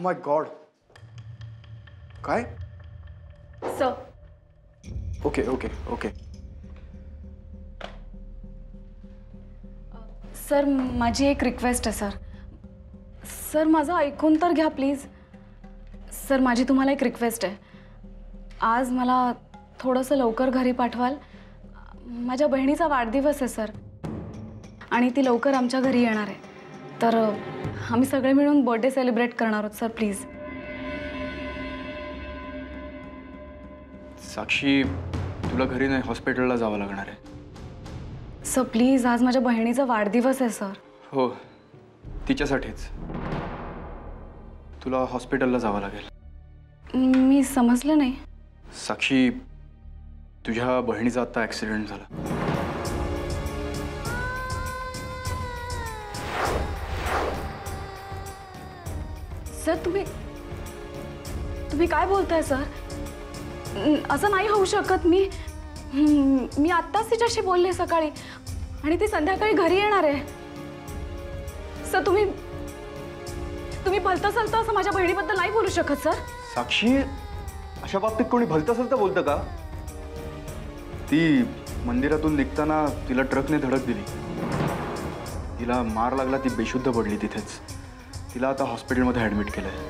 माय God. काय? Sir. Okay okay okay. Sir माझी एक रिक्वेस्ट आहे सर. सर माझं ऐकून तर घ्या प्लीज. सर माझी तुम्हाला एक रिक्वेस्ट आहे. आज मला थोडंसं लवकर घरी पाठवाल. माझ्या बहिणीचा वाढदिवस आहे सर आणि ती लवकर आमच्या घरी येणार आहे. तर आम्ही सगळे मिळून बर्थडे सेलिब्रेट करणार आहोत सर प्लीज. साक्षी, तुला घरी नाही हॉस्पिटलला जावं लागणार आहे. सर प्लीज, आज माझ्या बहिणीचा वाढदिवस आहे सर. हो, तिच्यासाठीच तुला हॉस्पिटलला जावं लागेल. मी समजलं नाही. साक्षी, तुझ्या बहिणीचा आता ॲक्सिडेंट झाला. सर तुम्ही काय बोलताय सर? असं नाही होऊ शकत. मी आत्ताच तिच्याशी बोलले सकाळी आणि ती संध्याकाळी घरी येणार आहे. सर तुम्ही भलतं सलतं असं माझ्या बहिणीबद्दल नाही बोलू शकत सर. साक्षी, अशा बाबतीत कोणी भलतं सलतं बोलतं का? ती मंदिरातून निघताना तिला ट्रकने धडक दिली. तिला मार लागला, ती बेशुद्ध पडली तिथेच. तिला आता हॉस्पिटलमध्ये ॲडमिट केलंय.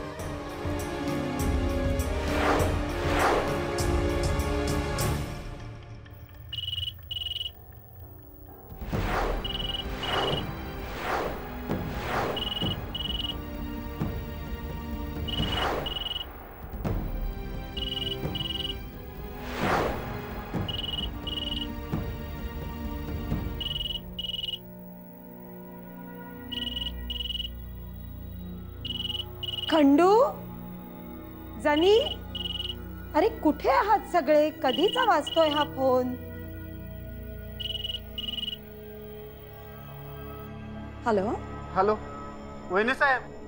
खंडू, जनी, अरे कुठे आहात सगळे? कधीचा वाजतोय हा फोन? हॅलो हॅलो, वहिनी साहेब.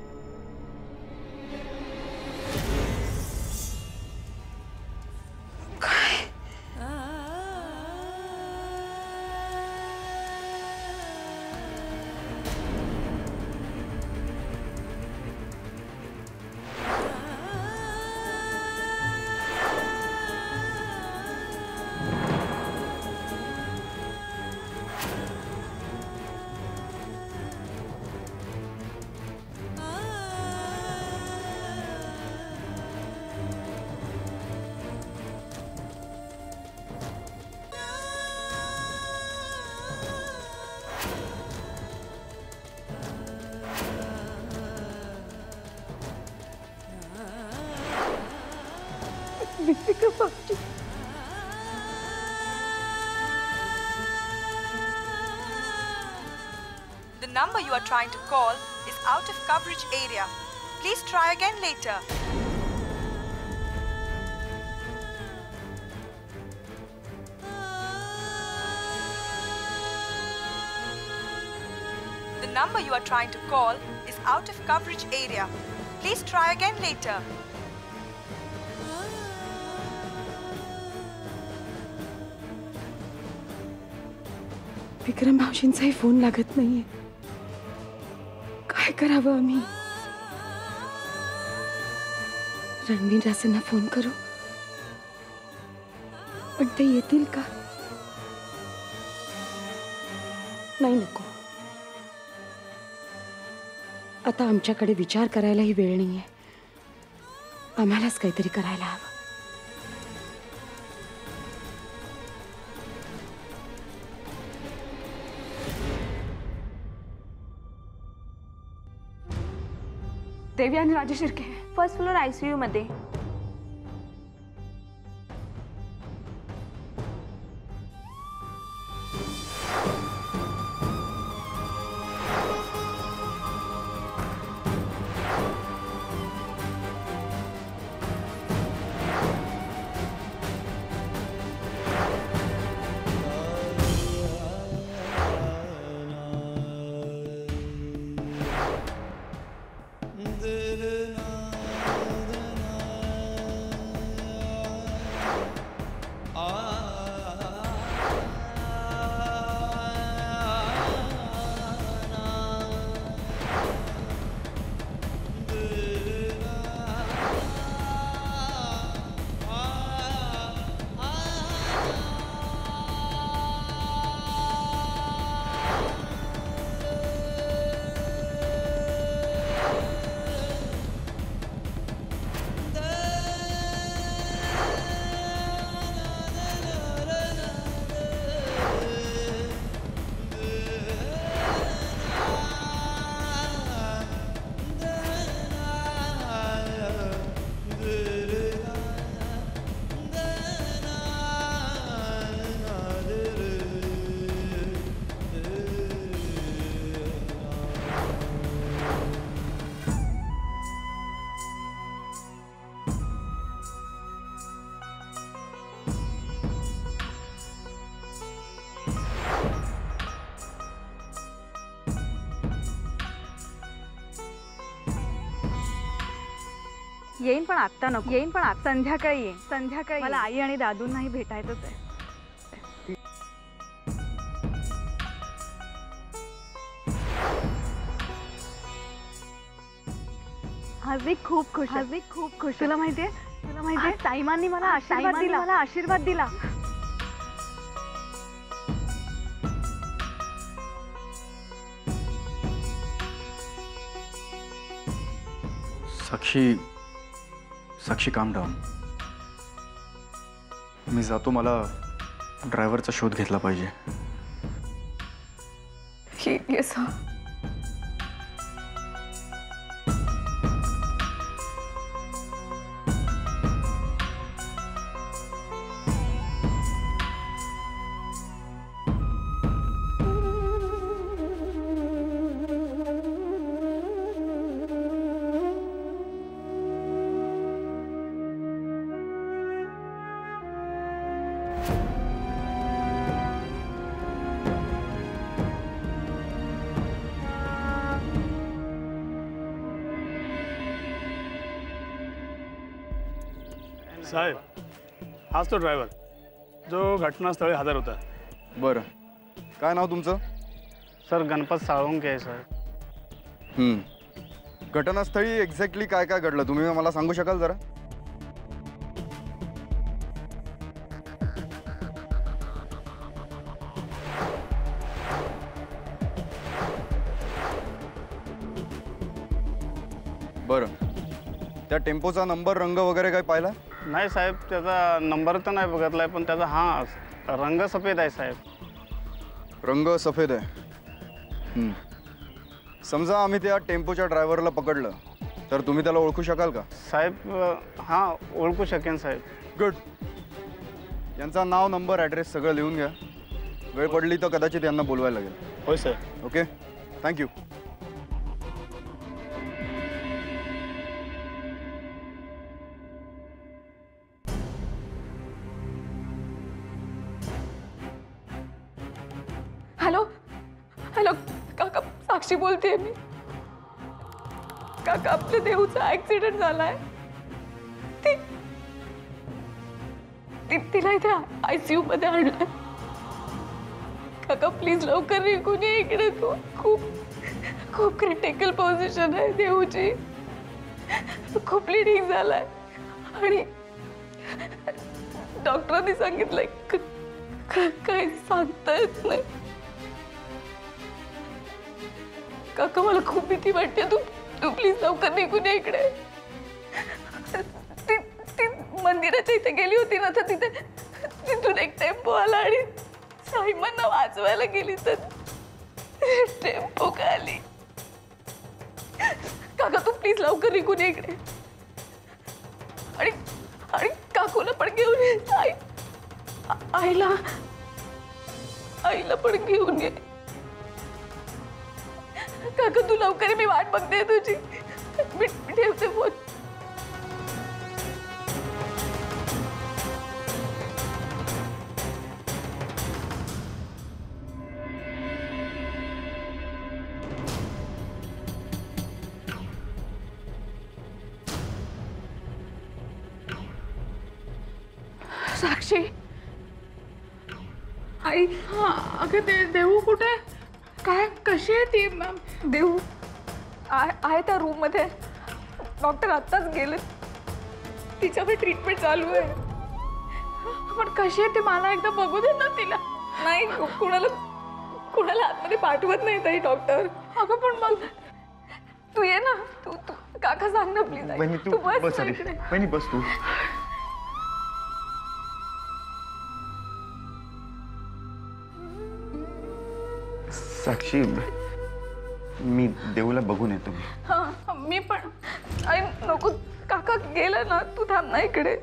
The number you are trying to call is out of coverage area. Please try again later. The number you are trying to call is out of coverage area. Please try again later. Vikram मावशींचाही phone लागत नाहीये. काय करावं आम्ही? Ranveer रासेंना phone करू, पण ते येतील का? नाही, नको. आता आमच्याकडे विचार करायलाही वेळ नाहीये. आम्हालाच काहीतरी करायला हवं. देवी आणि Rajesh Shirke first floor ICU मध्ये. येईन पण आत्ता नको, येईन पण आता संध्याकाळी येईन, संध्याकाळी मला आई आणि दादूंनाही भेटायचंच आहे. आज मी खूप खुश, आज मी खूप खुश. तुला माहितीये, तुला माहितीये साईमांनी मला आशीर्वाद दिला. साक्षी काम डाऊन. मी जातो, मला ड्रायव्हरचा शोध घेतला पाहिजे. Yes sir. साहेब, हाच तो ड्रायव्हर जो घटनास्थळी हजर होता. बरं, काय नाव तुमचं? सर, गणपत साळुंके आहे सर. घटनास्थळी एक्झॅक्टली काय काय घडलं तुम्ही मला सांगू शकाल जरा? बरं, त्या टेम्पोचा नंबर, रंग वगैरे काय पाहिला? नाही साहेब, त्याचा नंबर तर नाही बघितलाय, पण त्याचा रंग सफेद आहे साहेब. रंग सफेद आहे. समजा आम्ही त्या टेम्पोच्या ड्रायव्हरला पकडलं तर तुम्ही त्याला ओळखू शकाल का? साहेब, ओळखू शकेन साहेब. गुड. यांचा नाव, नंबर, ॲड्रेस सगळं लिहून घ्या. वेळ पडली तर कदाचित यांना बोलवायला लागेल. होय sir. Okay, thank you. Hello hello काका, साक्षी बोलते मी. काका, आपल्या देऊचा ऍक्सिडेंट झालाय. तिला इथे ICU मध्ये आणलंय. काका प्लीज लवकर निघून ये इकडे. तू खूप क्रिटिकल पोझिशन आहे देऊची. खूप ब्लिडिंग झालाय आणि डॉक्टरांनी सांगितलंय काही सांगता येत नाही. काका, मला खूप भीती वाटते. तू प्लीज लवकर निघून ये इकडे. ती मंदिराच्या इथे गेली होती ना, तर तिथून एक टेम्पो आला आणि साईमांना वाचवायला गेली तर टेम्पो खाली. काका, तू प्लीज लवकर निघून ये इकडे. आणि काकूला पण घेऊन ये. आईला पण घेऊन ये. काका, तू लवकर ये, मी वाट बघते तुझी. मी ठेवते फोन. साक्षी, आई. अगं देऊ कुठे? काय, कशी आहे ती? देऊ आहे त्या रूम मध्ये. डॉक्टर आत्ताच गेले. तिच्यावर ट्रीटमेंट चालू आहे. पण कशी आहे ती मला एकदा बघू दे ना तिला. नाही, कुणाला आतमध्ये पाठवत नाही ताई डॉक्टर. अगं पण मग तू ये ना. तू काका सांग ना प्लीज. तू बस इकडे. बस तू. साक्षी, मी देऊला बघून येतो. हां, मी पण. आई नको, काका गेलं ना. तू थांब ना इकडे.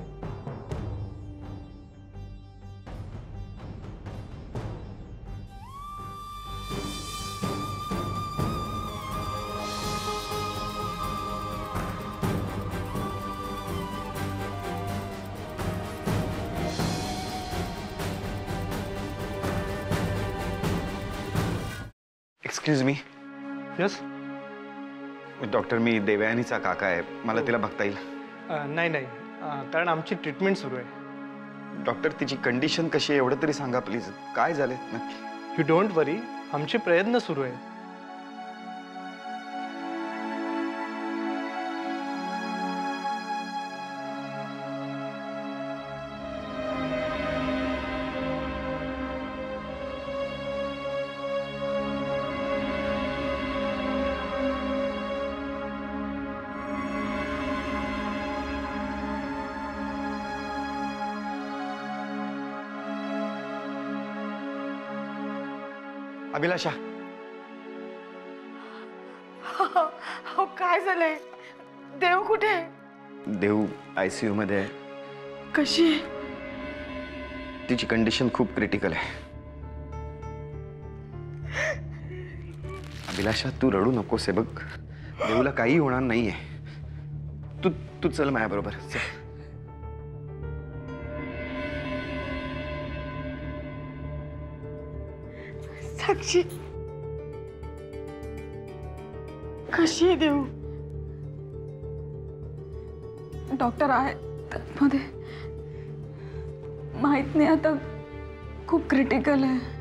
Excuse me. यस. डॉक्टर, मी देवयानीचा काका आहे. मला तिला बघता येईल? नाही नाही कारण आमची ट्रीटमेंट सुरू आहे. डॉक्टर तिची कंडिशन कशी आहे एवढं तरी सांगा प्लीज. काय झालंय नक्की? यू डोंट वरी, आमचे प्रयत्न सुरू आहेत. अभिलाषा, हो काय झालंय? देव कुठे? देव ICU मध्ये आहे. कशी? तिची कंडिशन खूप क्रिटिकल आहे. अभिलाषा तू रडू नकोस. आहे बघ, देवला काही होणार नाहीये. तू तू चल माझ्याबरोबर चल. साक्षी कशी आहे देव? डॉक्टर आहे मध्ये, माहित नाही आता, खूप क्रिटिकल आहे.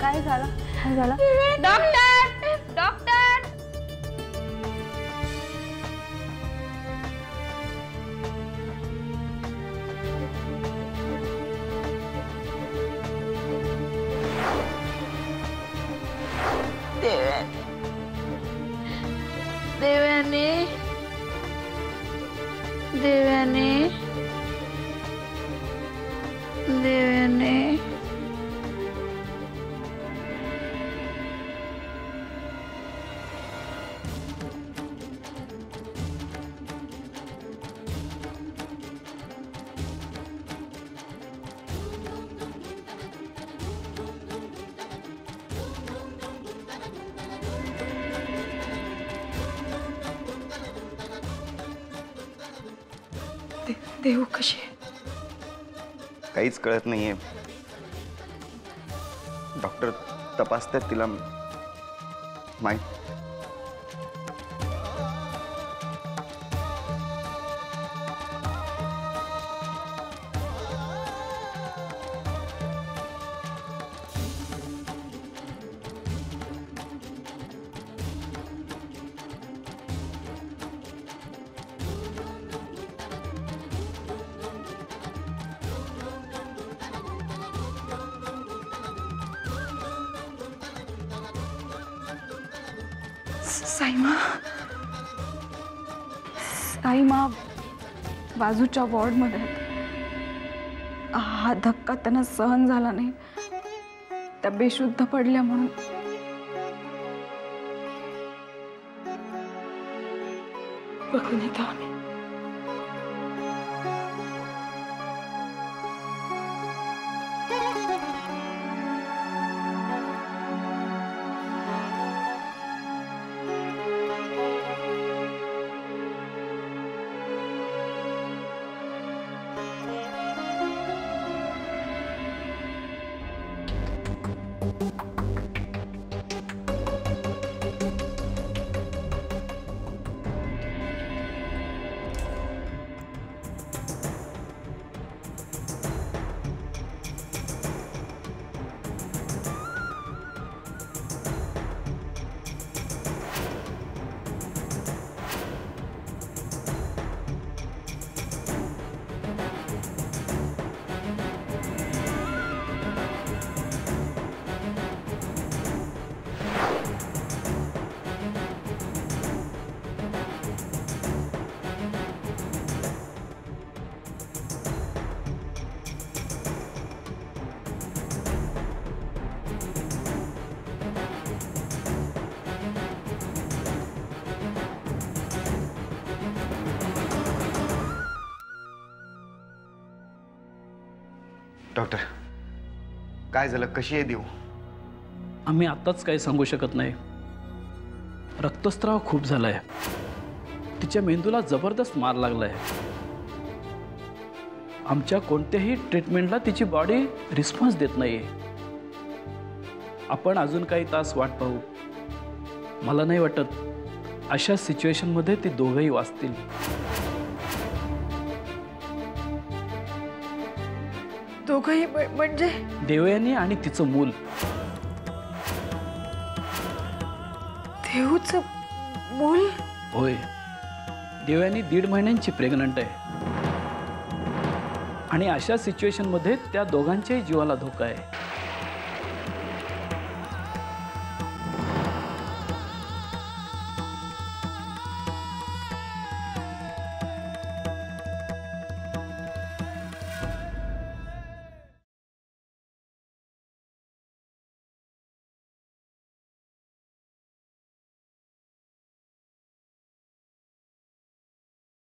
काय झालं? काय झालं? Doctor, doctor. देवाने देवाने देवाने देव कशी आहे? काहीच कळत नाहीये. डॉक्टर तपासतात तिला. माहित साईमा बाजूच्या वॉर्डमध्ये आहेत. हा धक्का त्यांना सहन झाला नाही, त्या बेशुद्ध पडल्या म्हणून. बघून येतो आम्ही. डॉक्टर काय झालं, कशी आहे देऊ? आम्ही आत्ताच काही सांगू शकत नाही. रक्तस्राव खूप झालाय. तिच्या मेंदूला जबरदस्त मार लागलाय. आमच्या कोणत्याही ट्रीटमेंटला तिची बॉडी रिस्पॉन्स देत नाहीये. आपण अजून काही तास वाट पाहू. मला नाही वाटत अशा सिच्युएशनमध्ये ते दोघंही वाचतील. दोघंही म्हणजे देवयानी आणि तिचं मूल. देऊचं मूल? होय, देवयानी 1.5 महिन्यांची प्रेग्नंट आहे आणि अशा सिच्युएशनमध्ये त्या दोघांच्याही जीवाला धोका आहे.